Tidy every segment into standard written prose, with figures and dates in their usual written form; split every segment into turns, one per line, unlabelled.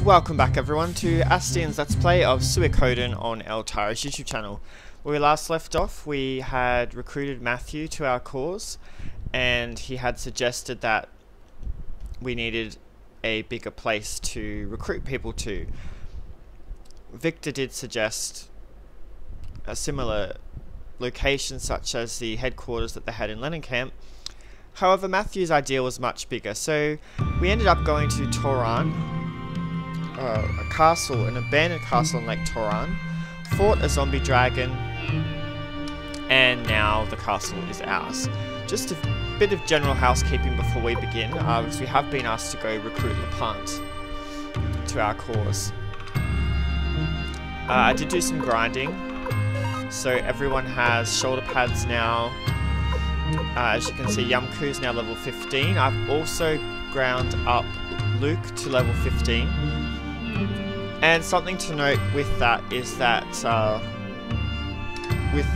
Welcome back everyone to Asty's Let's Play of Suikoden on Eltara's YouTube channel. Where we last left off, we had recruited Matthew to our cause, and he had suggested that we needed a bigger place to recruit people to. Victor did suggest a similar location such as the headquarters that they had in Camp. However, Matthew's idea was much bigger, so we ended up going to Toran, a castle, an abandoned castle in Lake Toran, fought a zombie dragon, and now the castle is ours. Just a bit of general housekeeping before we begin, because we have been asked to go recruit LePant to our cause. I did do some grinding, so everyone has shoulder pads now. As you can see, Yumku's now level 15. I've also ground up Luke to level 15. And something to note with that is that with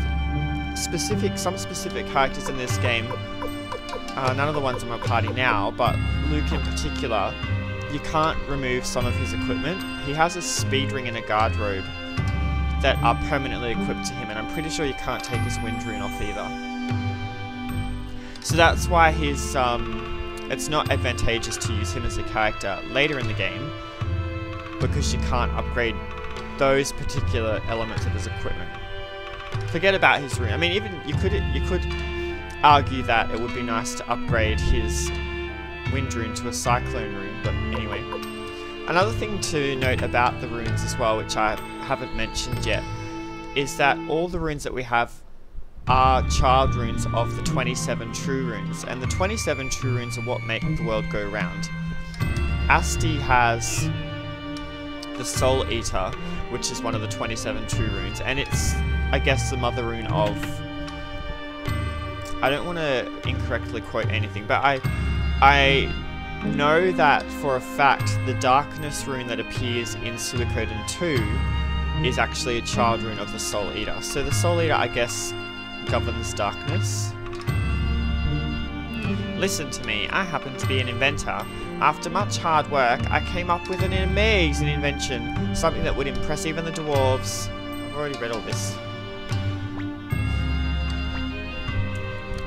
some specific characters in this game, none of the ones in my party now, but Luke in particular, you can't remove some of his equipment. He has a speed ring and a guard robe that are permanently equipped to him, and I'm pretty sure you can't take his wind rune off either. So that's why his it's not advantageous to use him as a character later in the game, because you can't upgrade those particular elements of his equipment. Forget about his rune. I mean, even you could argue that it would be nice to upgrade his wind rune to a cyclone rune, but anyway. Another thing to note about the runes as well, which I haven't mentioned yet, is that all the runes that we have are child runes of the 27 true runes, and the 27 true runes are what make the world go round. Asty has the Soul Eater, which is one of the 27 true runes, and it's, I guess, the mother rune of... I don't want to incorrectly quote anything, but I know that for a fact the Darkness rune that appears in Suikoden 2 is actually a child rune of the Soul Eater. So the Soul Eater, I guess, governs darkness. Listen to me, I happen to be an inventor. After much hard work, I came up with an amazing invention, something that would impress even the dwarves. I've already read all this.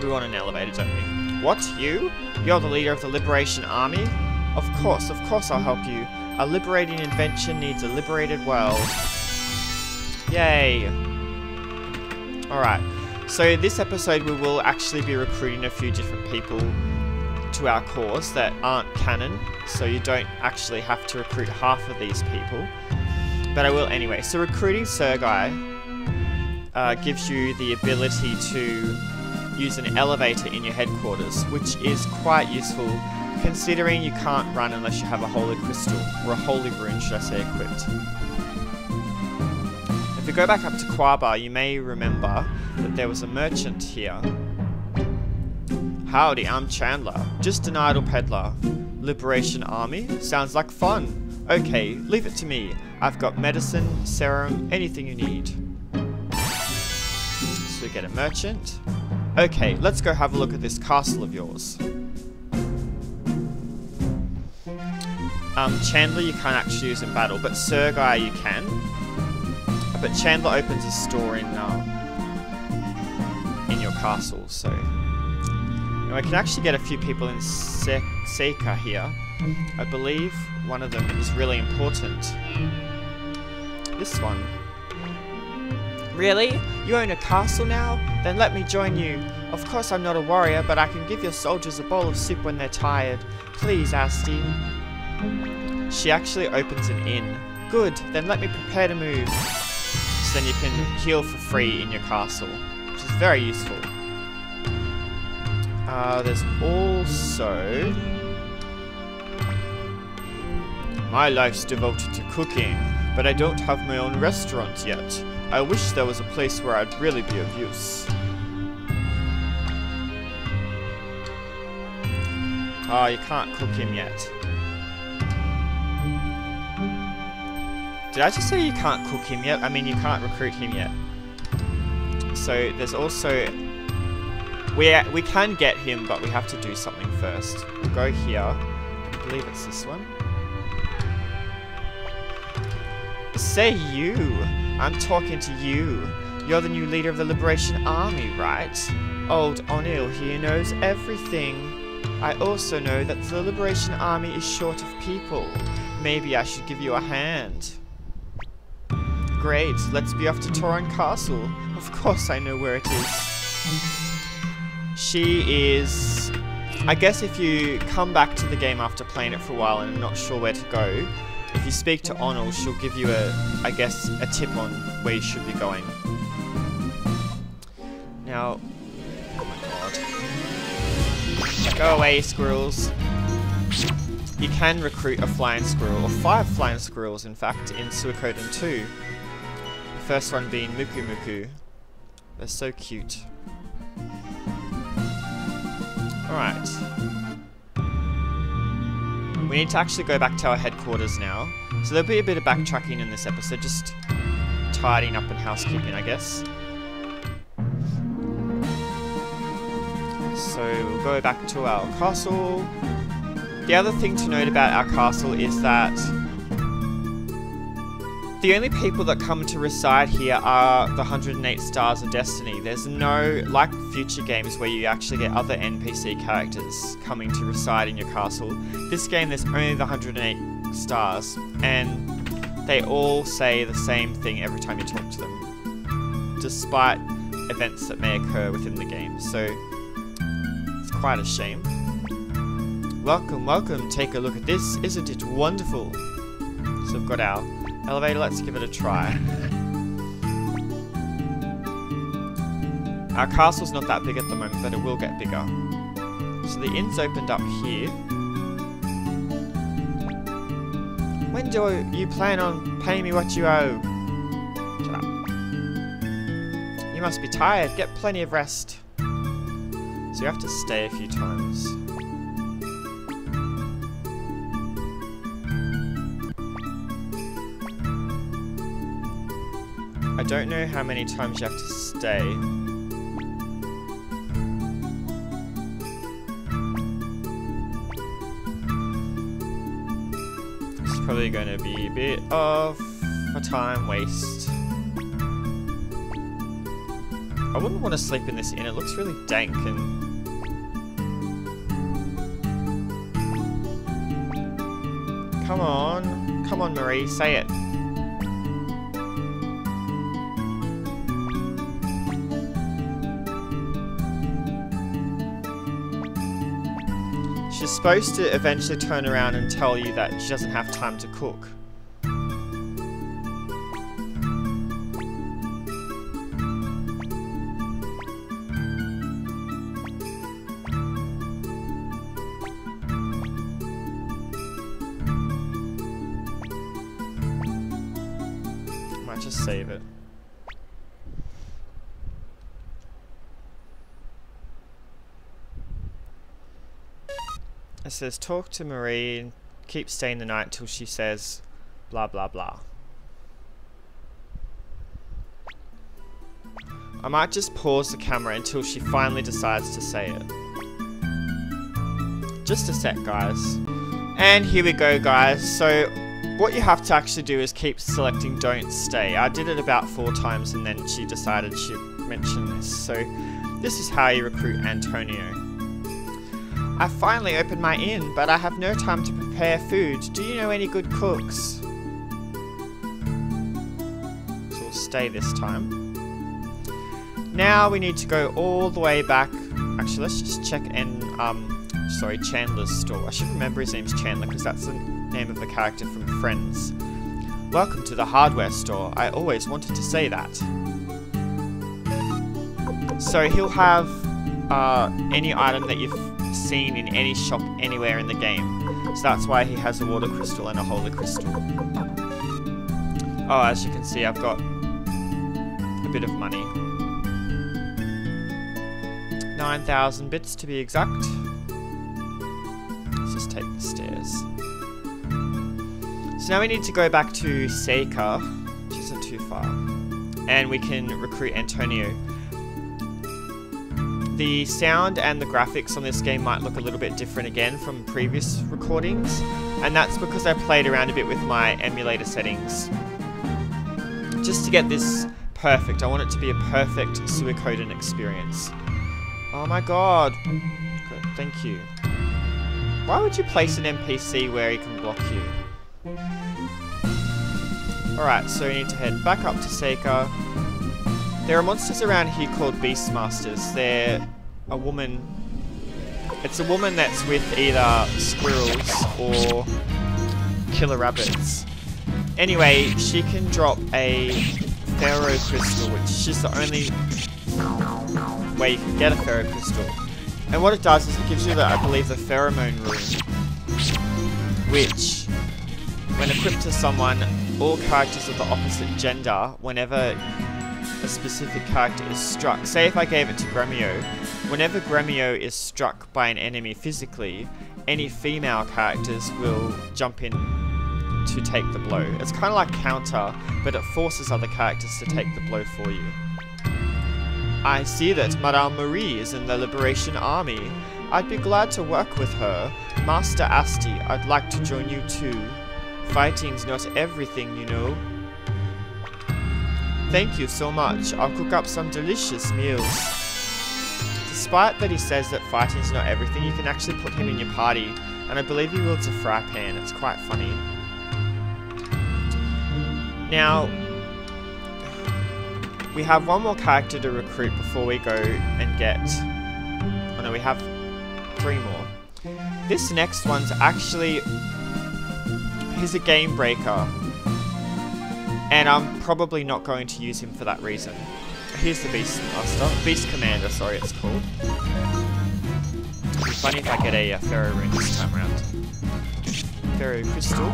We want an elevator, don't we? What, you? You're the leader of the Liberation Army? Of course I'll help you. A liberating invention needs a liberated world. Yay! Alright. So this episode we will actually be recruiting a few different people to our cause that aren't canon, so you don't actually have to recruit half of these people, but I will anyway. So recruiting Sergei gives you the ability to use an elevator in your headquarters, which is quite useful considering you can't run unless you have a holy crystal, or a holy rune should I say, equipped. If we go back up to Quabar, you may remember that there was a merchant here. Howdy, I'm Chandler. Just an idle peddler. Liberation Army? Sounds like fun. Okay, leave it to me. I've got medicine, serum, anything you need. So we get a merchant. Okay, let's go have a look at this castle of yours. Chandler you can't actually use in battle, but Sergei you can. But Chandler opens a store in your castle, so... Now I can actually get a few people in Seika here. I believe one of them is really important. This one. Really? You own a castle now? Then let me join you. Of course I'm not a warrior, but I can give your soldiers a bowl of soup when they're tired. Please, Asty. She actually opens an inn. Good, then let me prepare to move. So then you can heal for free in your castle, which is very useful. There's also... My life's devoted to cooking, but I don't have my own restaurant yet. I wish there was a place where I'd really be of use. You can't cook him yet. Did I just say you can't cook him yet? I mean, you can't recruit him yet. So there's also... We can get him, but we have to do something first. We'll go here. I believe it's this one. Say you. I'm talking to you. You're the new leader of the Liberation Army, right? Old O'Neill here knows everything. I also know that the Liberation Army is short of people. Maybe I should give you a hand. Great, let's be off to Toron Castle. Of course I know where it is. She is... I guess if you come back to the game after playing it for a while and are not sure where to go, if you speak to Onel, she'll give you I guess, a tip on where you should be going. Now... Oh my god. Go away, squirrels. You can recruit a flying squirrel, or 5 flying squirrels in fact, in Suikoden 2. The first one being Muku Muku. They're so cute. Alright. We need to actually go back to our headquarters now. So there'll be a bit of backtracking in this episode, just tidying up and housekeeping, I guess. So we'll go back to our castle. The other thing to note about our castle is that the only people that come to reside here are the 108 Stars of Destiny. There's no, like future games where you actually get other NPC characters coming to reside in your castle. This game there's only the 108 stars, and they all say the same thing every time you talk to them, despite events that may occur within the game. So it's quite a shame. Welcome, welcome, take a look at this, isn't it wonderful? So we've got our elevator, let's give it a try. Our castle's not that big at the moment, but it will get bigger. So the inn's opened up here. When do you plan on paying me what you owe? Shut up. You must be tired, get plenty of rest. So you have to stay a few times. I don't know how many times you have to stay. It's probably going to be a bit of a time waste. I wouldn't want to sleep in this inn, it looks really dank and... Come on Marie, say it. She's supposed to eventually turn around and tell you that she doesn't have time to cook. I might just save it. It says, talk to Marie and keep staying the night till she says blah blah blah. I might just pause the camera until she finally decides to say it. Just a sec, guys. And here we go, guys. So what you have to actually do is keep selecting don't stay. I did it about 4 times and then she decided she'd mention this. So this is how you recruit Antonio. I finally opened my inn, but I have no time to prepare food. Do you know any good cooks? So we'll stay this time. Now we need to go all the way back. Actually, let's just check in, Chandler's store. I should remember his name's Chandler because that's the name of the character from Friends. Welcome to the hardware store. I always wanted to say that. So he'll have any item that you've seen in any shop anywhere in the game. So that's why he has a water crystal and a holy crystal. Oh, as you can see, I've got a bit of money. 9,000 bits to be exact. Let's just take the stairs. So now we need to go back to Seika, which isn't too far. And we can recruit Antonio. The sound and the graphics on this game might look a little bit different again from previous recordings, and that's because I played around a bit with my emulator settings. just to get this perfect. I want it to be a perfect Suikoden experience. Oh my god. Good, thank you. Why would you place an NPC where he can block you? Alright, so we need to head back up to Seika. There are monsters around here called Beastmasters. They're a woman. It's a woman that's with either squirrels or killer rabbits. Anyway, she can drop a Pharaoh crystal, which is just the only way you can get a Pharaoh crystal. And what it does is it gives you, I believe, the pheromone rune, which, when equipped to someone, all characters of the opposite gender, whenever a specific character is struck, say if I gave it to Gremio, whenever Gremio is struck by an enemy physically, any female characters will jump in to take the blow. It's kind of like counter, but it forces other characters to take the blow for you. I see that Madame Marie is in the Liberation Army. I'd be glad to work with her. Master Asty, I'd like to join you too. Fighting's not everything, you know. Thank you so much. I'll cook up some delicious meals. Despite that he says that fighting's not everything, you can actually put him in your party, and I believe he wields a fry pan. It's quite funny. Now, we have one more character to recruit before we go and get... Oh no, we have 3 more. This next one's actually... He's a game breaker. And I'm probably not going to use him for that reason. Here's the Beast Master. Beast Commander, sorry, it's called. It'd be funny if I get a Pharaoh rune this time around. Pharaoh Crystal.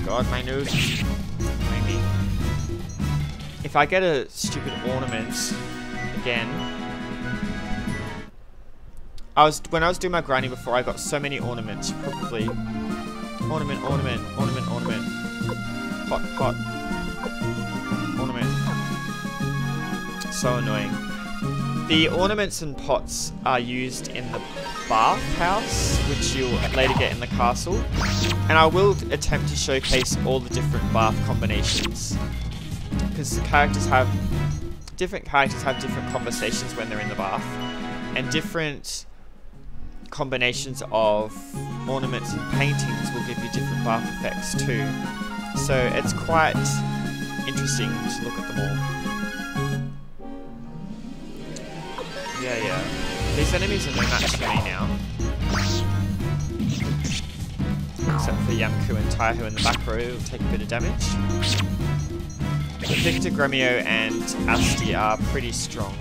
God, my nose is maybe. If I get a stupid ornament again. When I was doing my grinding before, I got so many ornaments. Probably ornament, ornament, ornament, ornament. Pot, pot. Ornament. So annoying. The ornaments and pots are used in the bathhouse, which you'll later get in the castle. And I will attempt to showcase all the different bath combinations. Because different characters have different conversations when they're in the bath. And different combinations of ornaments and paintings will give you different bath effects too. So it's quite interesting to look at them all. Yeah. These enemies are no match for me now. Except for Yamku and Taiho in the back row, who will take a bit of damage. But Victor, Gremio and Asty are pretty strong.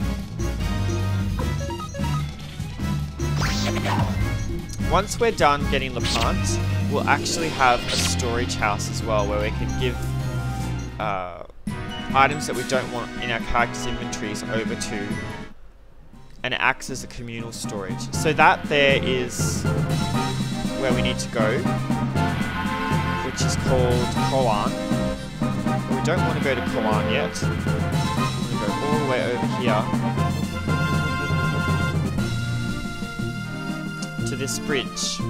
Once we're done getting Lepant, we'll actually have a storage house as well, where we can give items that we don't want in our characters' inventories over to, and it acts as a communal storage. So that there is where we need to go, which is called Koan. But we don't want to go to Koan yet. We want to go all the way over here to this bridge.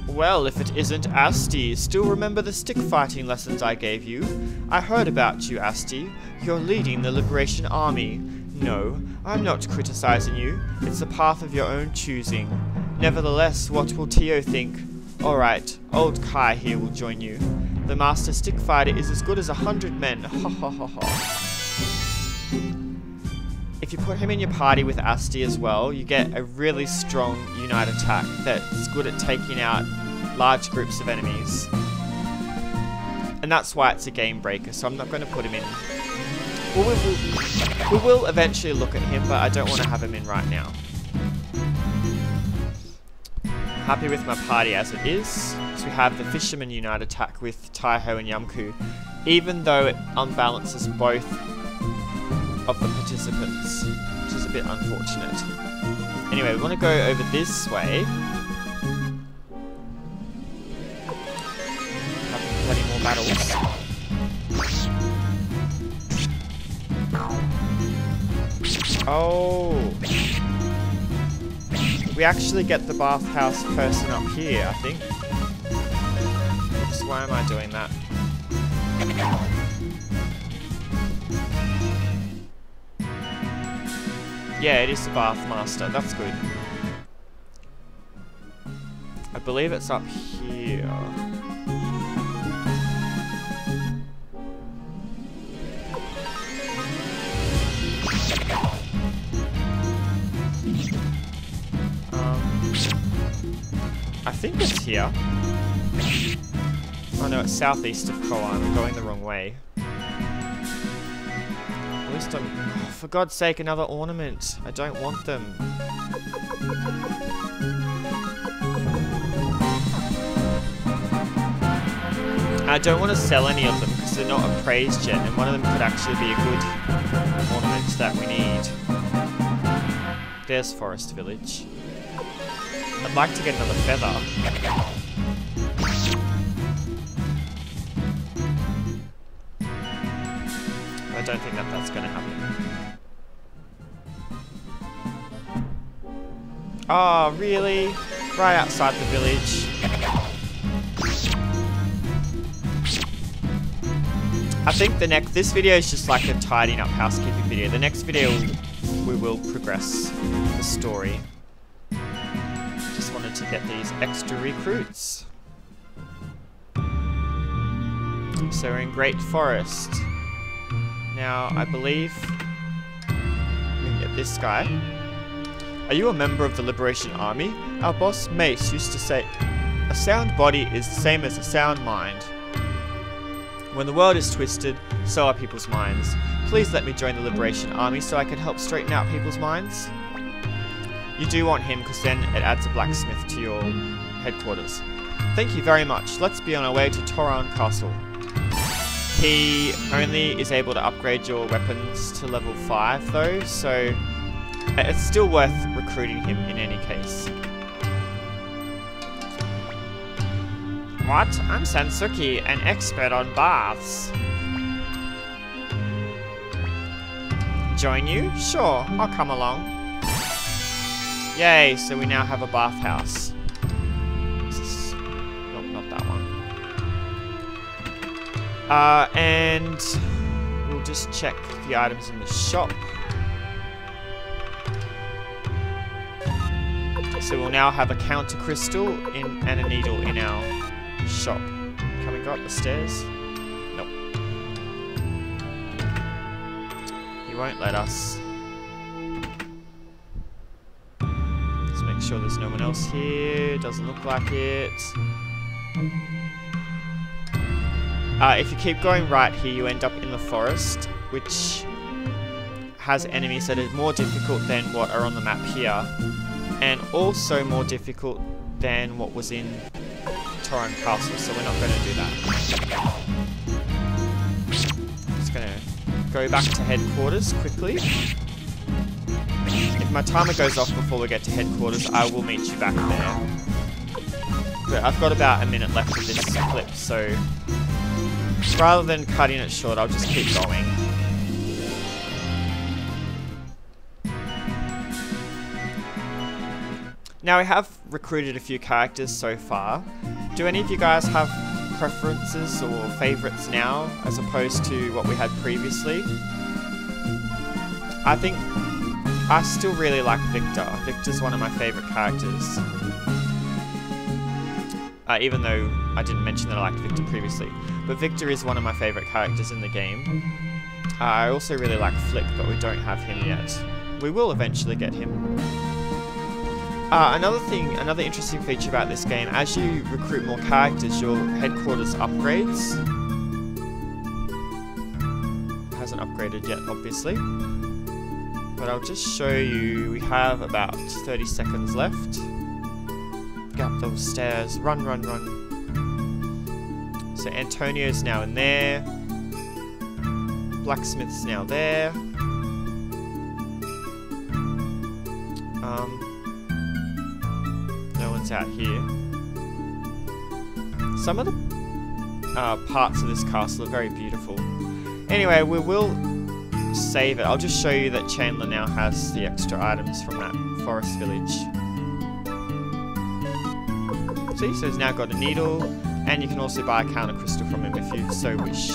Well, if it isn't Asty, still remember the stick fighting lessons I gave you? I heard about you, Asty. You're leading the Liberation Army. No, I'm not criticizing you. It's a path of your own choosing. Nevertheless, what will Tio think? Alright, old Kai here will join you. The master stick fighter is as good as 100 men. Ha ha ha ha. If you put him in your party with Asty as well, you get a really strong unite attack that's good at taking out large groups of enemies. And that's why it's a game breaker, so I'm not going to put him in. We will eventually look at him, but I don't want to have him in right now. Happy with my party as it is. So we have the Fisherman Unite attack with Taiho and Yamku, even though it unbalances both of the participants, which is a bit unfortunate. Anyway, we want to go over this way. Having plenty more battles. Oh. We actually get the bathhouse person up here, I think. Oops, why am I doing that? Yeah, it is the bathmaster. That's good. I believe it's up here. I think it's here. Oh no, it's southeast of Koan. I'm going the wrong way. At least I'm... Oh, for God's sake, another ornament. I don't want them. I don't want to sell any of them because they're not appraised yet, and one of them could actually be a good ornament that we need. There's Forest Village. I'd like to get another feather. I don't think that that's going to happen. Oh, really? Right outside the village. I think this video is just like a tidying up housekeeping video. The next video we will progress the story. Just wanted to get these extra recruits. So we're in Great Forest. Now, I believe we can get this guy. Are you a member of the Liberation Army? Our boss, Mace, used to say, a sound body is the same as a sound mind. When the world is twisted, so are people's minds. Please let me join the Liberation Army so I can help straighten out people's minds. You do want him because then it adds a blacksmith to your headquarters. Thank you very much. Let's be on our way to Toran Castle. He only is able to upgrade your weapons to level 5 though, so it's still worth recruiting him in any case. What? I'm Sansuki, an expert on baths. Join you? Sure, I'll come along. Yay, so we now have a bathhouse. Nope, not that one. And we'll just check the items in the shop. So we'll now have a counter crystal and a needle in our shop. Can we go up the stairs? Nope. He won't let us. Let's make sure there's no one else here. Doesn't look like it. If you keep going right here, you end up in the forest, which has enemies that are more difficult than what are on the map here, and also more difficult than what was in Toran Castle, so we're not going to do that. Just going to go back to headquarters quickly. If my timer goes off before we get to headquarters, I will meet you back there. But I've got about a minute left of this clip, so rather than cutting it short, I'll just keep going. Now we have recruited a few characters so far. Do any of you guys have preferences or favourites now as opposed to what we had previously? I think I still really like Victor. Victor's one of my favourite characters. Even though I didn't mention that I liked Victor previously. But Victor is one of my favourite characters in the game. I also really like Flick, but we don't have him yet. We will eventually get him. Another interesting feature about this game, as you recruit more characters, your headquarters upgrades. Hasn't upgraded yet, obviously. But I'll just show you, we have about 30 seconds left. Get up those stairs, run, run, run. So Antonio's now in there. Blacksmith's now there. No one's out here. Some of the parts of this castle are very beautiful. Anyway, we will save it. I'll just show you that Chandler now has the extra items from that forest village. difficulty, so he's now got a needle, and you can also buy a counter crystal from him if you so wish.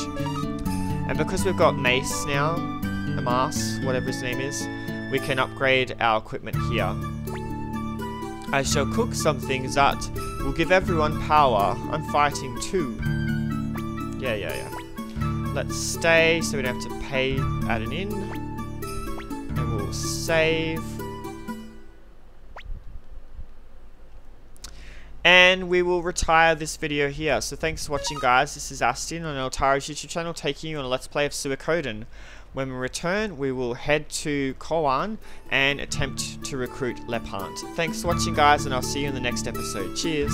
And because we've got Mace now, Amas, whatever his name is, we can upgrade our equipment here. I shall cook something that will give everyone power. I'm fighting too. Yeah. Let's stay so we don't have to pay at an inn. And we'll save. And we will retire this video here. So thanks for watching, guys. This is Asty on Eltara's YouTube channel, taking you on a Let's Play of Suikoden. When we return, we will head to Koan and attempt to recruit Lepant. Thanks for watching, guys, and I'll see you in the next episode. Cheers!